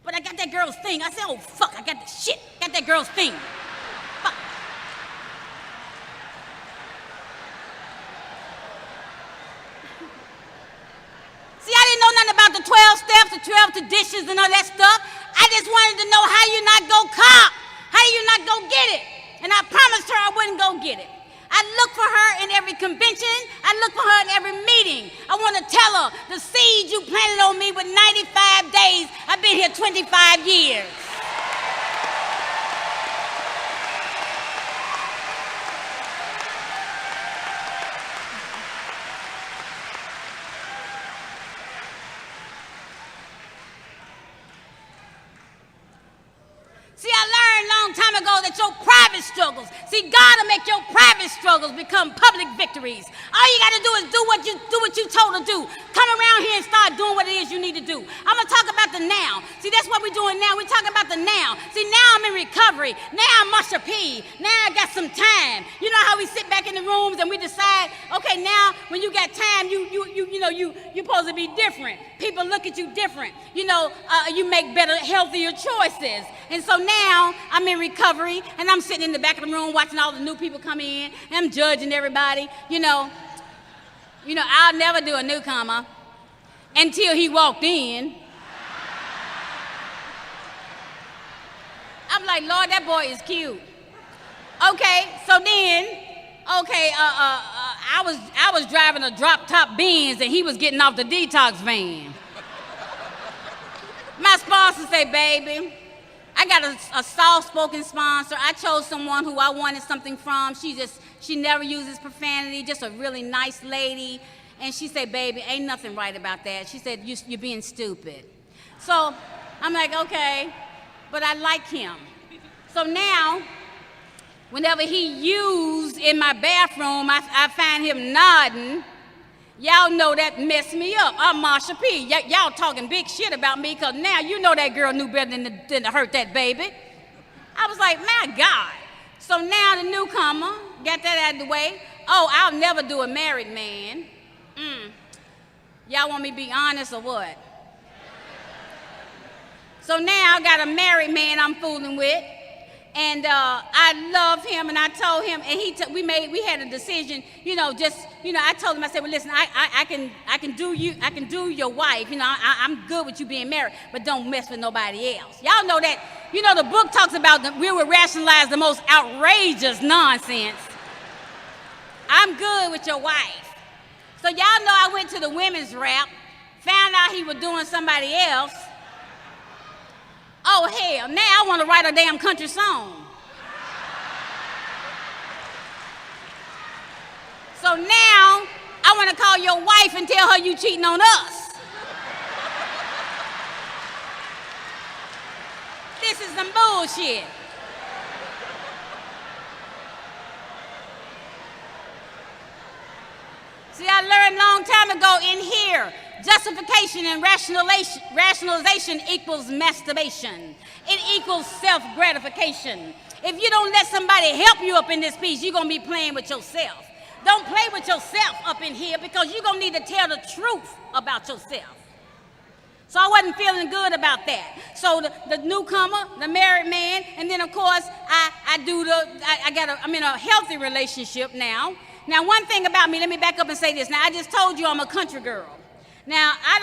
[SPEAKER 1] But I got that girl's thing. I said, oh, fuck, I got the shit. Got that girl's thing. Fuck. See, I didn't know nothing about the 12 steps, the 12 traditions, and all that stuff. I just wanted to know how you not go cop. How you not go get it? And I promised her I wouldn't go get it. I look for her in every convention. I look for her in every meeting. I want to tell her the seed you planted on me with 95 days. I've been here 25 years. See, I learned a long time ago that your private struggles, see, God will make your private struggles become public victories. All you got to do is do what you told to do. Come around here and start doing what it is you need to do. I'm going to talk about the now. See, that's what we're doing now. We're talking about the now. See, now I'm in recovery. Now I'm Marsha P. Now I got some time. You know how we sit back in the rooms and we decide, okay, now when you got time, you're supposed to be different. People look at you different. You know, you make better, healthier choices. And so now I'm in recovery, and I'm sitting in the back of the room watching all the new people come in, and I'm judging everybody. You know, I'll never do a newcomer until he walked in. I'm like, Lord, that boy is cute. Okay, so then, I was driving a drop-top Benz, and he was getting off the detox van. My sponsor said, baby, I got a soft-spoken sponsor. I chose someone who I wanted something from. She never uses profanity, just a really nice lady. And she said, baby, ain't nothing right about that. She said, you're being stupid. So I'm like, okay, but I like him. So now, whenever he used in my bathroom, I find him nodding. Y'all know that messed me up. I'm Marsha P. Y'all talking big shit about me because now you know that girl knew better than to hurt that baby. I was like, my God. So now the newcomer, got that out of the way. Oh, I'll never do a married man. Y'all want me to be honest or what? So now I got a married man I'm fooling with. And I love him, and I told him, and we had a decision, I told him, I said, well, listen, I can do your wife, I'm good with you being married, but don't mess with nobody else. Y'all know that, the book talks about that we will rationalize the most outrageous nonsense. I'm good with your wife. So y'all know I went to the women's rap, found out he was doing somebody else. Oh, hell, now I want to write a damn country song. So now I want to call your wife and tell her you cheating on us. This is some bullshit. See, I learned a long time ago in here, justification and rationalization equals masturbation. It equals self-gratification. If you don't let somebody help you up in this piece, you're going to be playing with yourself. Don't play with yourself up in here because you're going to need to tell the truth about yourself. So I wasn't feeling good about that. So the newcomer, the married man, and then of course I'm in a healthy relationship now. Now one thing about me, let me back up and say this. Now I just told you I'm a country girl. Now I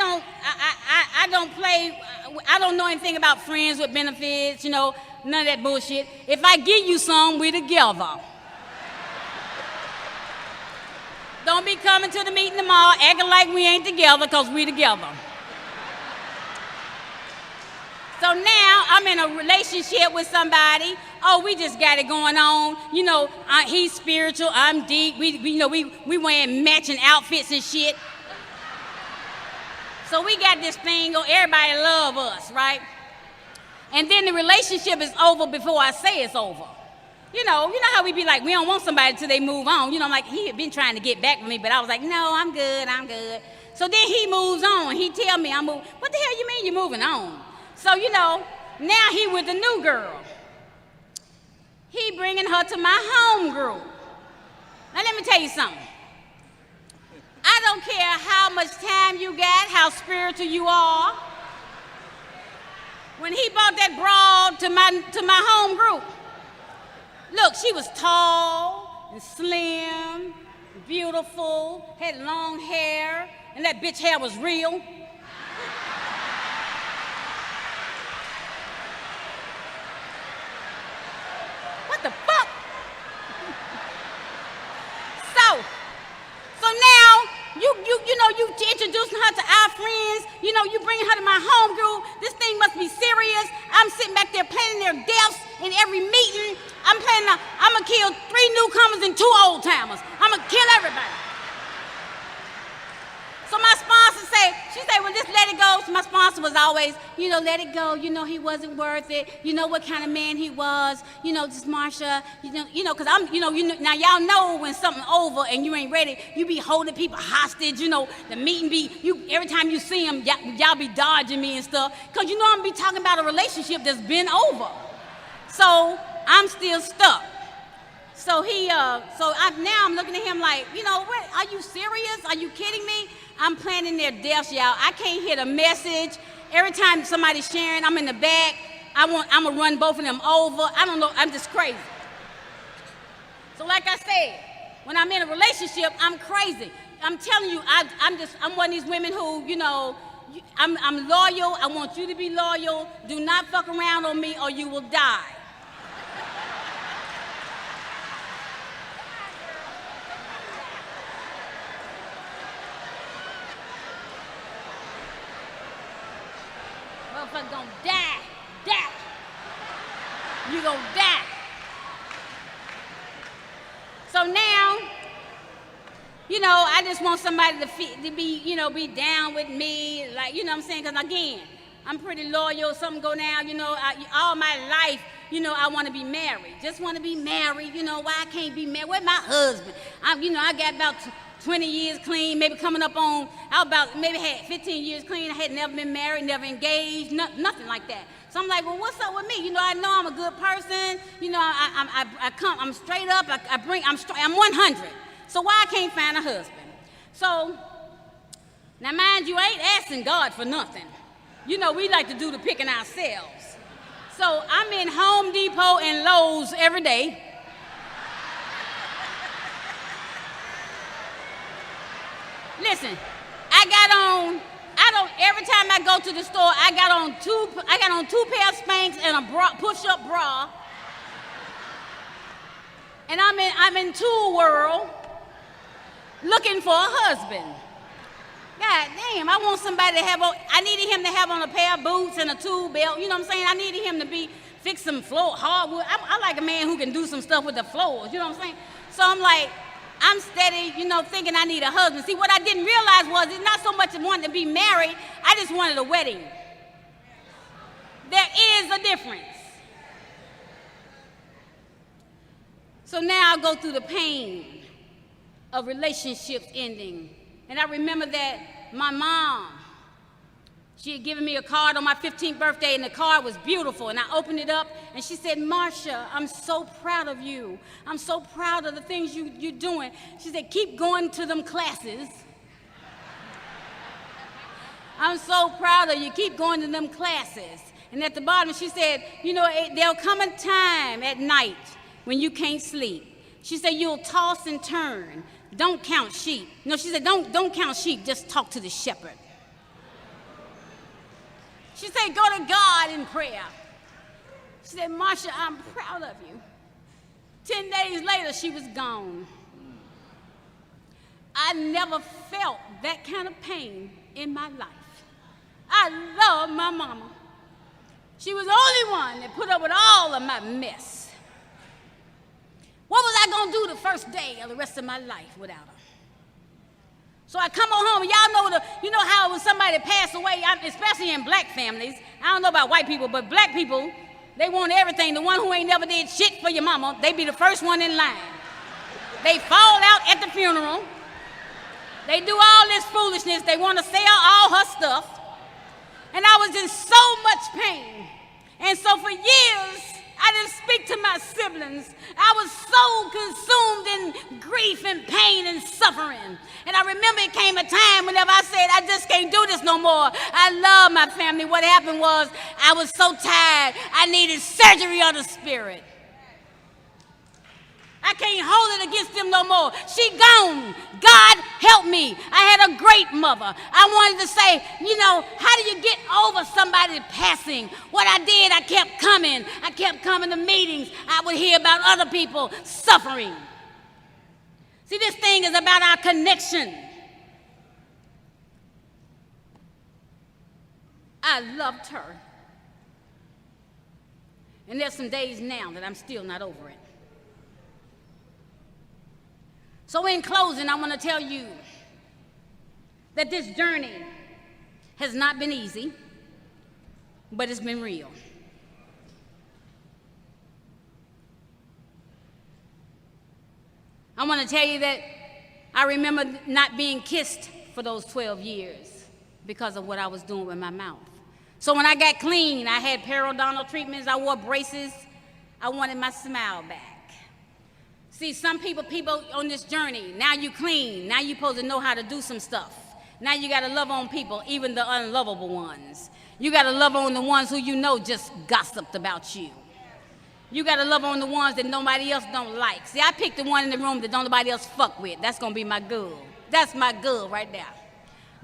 [SPEAKER 1] don't know anything about friends with benefits, none of that bullshit. If I give you some, we together. Don't be coming to the meeting tomorrow acting like we ain't together, because we together. So now I'm in a relationship with somebody. Oh, we just got it going on. He's spiritual, I'm deep. We wearing matching outfits and shit. So we got this thing, everybody love us, right? And then the relationship is over before I say it's over. You know how we be like, we don't want somebody till they move on. I'm like, he had been trying to get back with me, but I was like, no, I'm good. So then he moves on. He tell me I'm moving. What the hell you mean you're moving on? So, now he with the new girl. He bringing her to my home group. Now let me tell you something. I don't care how much time you got, how spiritual you are. When he brought that broad to my home group, look, she was tall and slim, beautiful, had long hair, and that bitch hair was real. What the fuck? So now you introducing her to our friends. You bringing her to my home group. This thing must be serious. I'm sitting back there planning their deaths in every meeting. I'm gonna kill 3 newcomers and 2 old timers. I'm gonna kill everybody. So my sponsor she said, well, just let it go. So my sponsor was always, let it go. He wasn't worth it. What kind of man he was. Just Marsha. Because now y'all know when something's over and you ain't ready, you be holding people hostage. The meeting every time you see them, y'all be dodging me and stuff. Because I'm be talking about a relationship that's been over. So I'm still stuck. So now I'm looking at him like, what? Are you serious? Are you kidding me? I'm planning their deaths, y'all. I can't hear the message. Every time somebody's sharing, I'm in the back. I'm gonna run both of them over. I don't know. I'm just crazy. So like I said, when I'm in a relationship, I'm crazy. I'm telling you, I'm one of these women who, I'm loyal. I want you to be loyal. Do not fuck around on me or you will die. Motherfucker gonna die. You gonna die. So now, I just want somebody to be, be down with me, like, what I'm saying? Because again, I'm pretty loyal. Something go down, all my life, I want to be married. Just want to be married. Why I can't be married? Where's my husband? I got about 20 years clean, maybe coming up on, maybe had 15 years clean. I had never been married, never engaged, nothing like that. So I'm like, well, what's up with me? I know I'm a good person. I'm straight up. I'm 100. So why I can't find a husband? So, now mind you, I ain't asking God for nothing. We like to do the picking ourselves. So I'm in Home Depot and Lowe's every day. Listen, every time I go to the store, I got on 2 pair of Spanx and a push-up bra. And I'm in Tool World looking for a husband. God damn, I want somebody to I needed him to have on a pair of boots and a tool belt. You know what I'm saying? I needed him to fix some hardwood. I like a man who can do some stuff with the floors. You know what I'm saying? So I'm like, I'm steady, thinking I need a husband. See, what I didn't realize was it's not so much wanting to be married. I just wanted a wedding. There is a difference. So now I go through the pain of relationships ending. And I remember that my mom, she had given me a card on my 15th birthday, and the card was beautiful. And I opened it up, and she said, Marsha, I'm so proud of you. I'm so proud of the things you're doing. She said, keep going to them classes. I'm so proud of you. Keep going to them classes. And at the bottom, she said, you know, there'll come a time at night when you can't sleep. She said, you'll toss and turn. Don't count sheep. No, she said, don't count sheep. Just talk to the shepherd. She said, go to God in prayer. She said, Marsha, I'm proud of you. 10 days later, she was gone. I never felt that kind of pain in my life. I love my mama. She was the only one that put up with all of my mess. What was I going to do the first day of the rest of my life without her? So I come on home, and y'all know you know how when somebody passed away, especially in black families, I don't know about white people, but black people, they want everything. The one who ain't never did shit for your mama, they be the first one in line. They fall out at the funeral. They do all this foolishness. They want to sell all her stuff. And I was in so much pain. And so for years, I didn't speak to my siblings. I was so consumed in grief and pain and suffering. And I remember it came a time whenever I said, I just can't do this no more. I love my family. What happened was I was so tired. I needed surgery of the spirit. I can't hold it against them no more. She gone. God help me. I had a great mother. I wanted to say, you know, how do you get over somebody passing? What I did, I kept coming. I kept coming to meetings. I would hear about other people suffering. See, this thing is about our connection. I loved her. And there's some days now that I'm still not over it. So in closing, I want to tell you that this journey has not been easy, but it's been real. I want to tell you that I remember not being kissed for those 12 years because of what I was doing with my mouth. So when I got clean, I had periodontal treatments, I wore braces, I wanted my smile back. See, some people on this journey, now you clean, now you're supposed to know how to do some stuff. Now you gotta love on people, even the unlovable ones. You gotta love on the ones who you know just gossiped about you. You gotta love on the ones that nobody else don't like. See, I picked the one in the room that don't nobody else fuck with. That's gonna be my girl. That's my girl right there.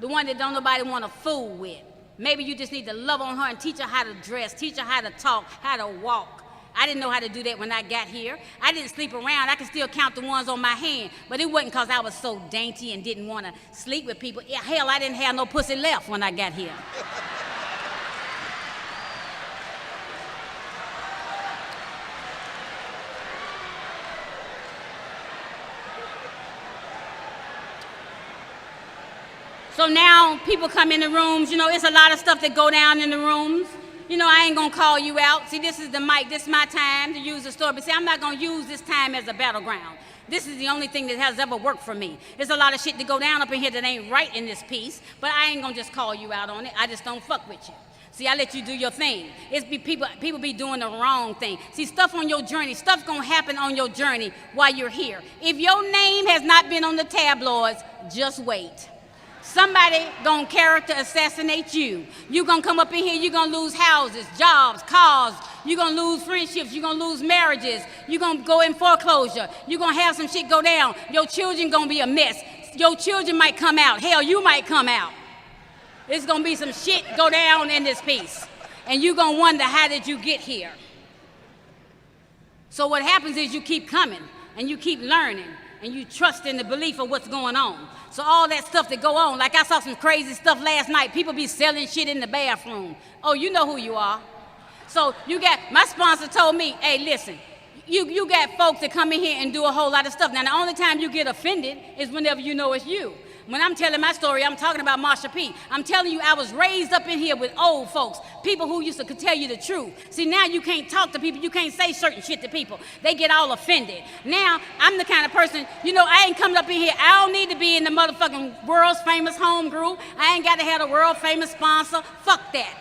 [SPEAKER 1] The one that don't nobody wanna fool with. Maybe you just need to love on her and teach her how to dress, teach her how to talk, how to walk. I didn't know how to do that when I got here. I didn't sleep around. I could still count the ones on my hand, but it wasn't because I was so dainty and didn't want to sleep with people. Hell, I didn't have no pussy left when I got here. So now people come in the rooms, you know, it's a lot of stuff that go down in the rooms. You know, I ain't gonna call you out. See, this is the mic, this is my time to use the story. But see, I'm not gonna use this time as a battleground. This is the only thing that has ever worked for me. There's a lot of shit to go down up in here that ain't right in this piece, but I ain't gonna just call you out on it. I just don't fuck with you. See, I let you do your thing. People be doing the wrong thing. See, stuff on your journey, stuff gonna happen on your journey while you're here. If your name has not been on the tabloids, just wait. Somebody gonna character assassinate you. You gonna come up in here, you gonna lose houses, jobs, cars. You gonna lose friendships, you gonna lose marriages. You gonna go in foreclosure. You gonna have some shit go down. Your children gonna be a mess. Your children might come out. Hell, you might come out. There's gonna be some shit go down in this piece. And you gonna wonder, how did you get here? So what happens is you keep coming and you keep learning and you trust in the belief of what's going on. So all that stuff that go on, like I saw some crazy stuff last night. People be selling shit in the bathroom. Oh, you know who you are. So you got, my sponsor told me, hey, listen, you got folks that come in here and do a whole lot of stuff. Now, the only time you get offended is whenever you know it's you. When I'm telling my story, I'm talking about Marsha P. I'm telling you, I was raised up in here with old folks, people who used to could tell you the truth. See, now you can't talk to people, you can't say certain shit to people. They get all offended. Now, I'm the kind of person, you know, I ain't coming up in here, I don't need to be in the motherfucking world's famous home group. I ain't got to have a world famous sponsor. Fuck that.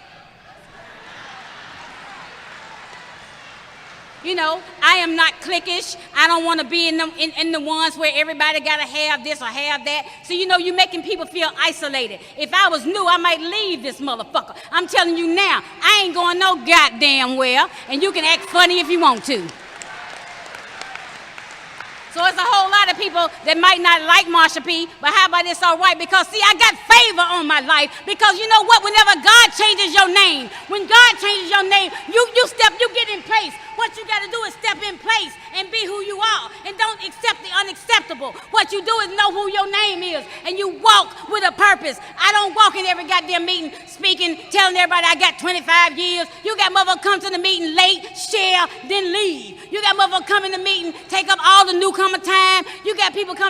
[SPEAKER 1] You know, I am not cliquish. I don't want to be in the ones where everybody got to have this or have that. So, you know, you're making people feel isolated. If I was new, I might leave this motherfucker. I'm telling you now, I ain't going no goddamn well, and you can act funny if you want to. So it's a whole lot of people that might not like Marsha P, but how about this all right? Because, see, I got favor on my life. Because you know what? Whenever God changes your name, when God changes your name, you get in place. What you got to do is step in place and be who you are. And don't accept the unacceptable. What you do is know who your name is. And you walk with a purpose. I don't walk in every goddamn meeting speaking, telling everybody I got 25 years. You got motherfuckers come to the meeting late, share, then leave. You got motherfuckers come in the meeting, take up all the newcomer time. You got people come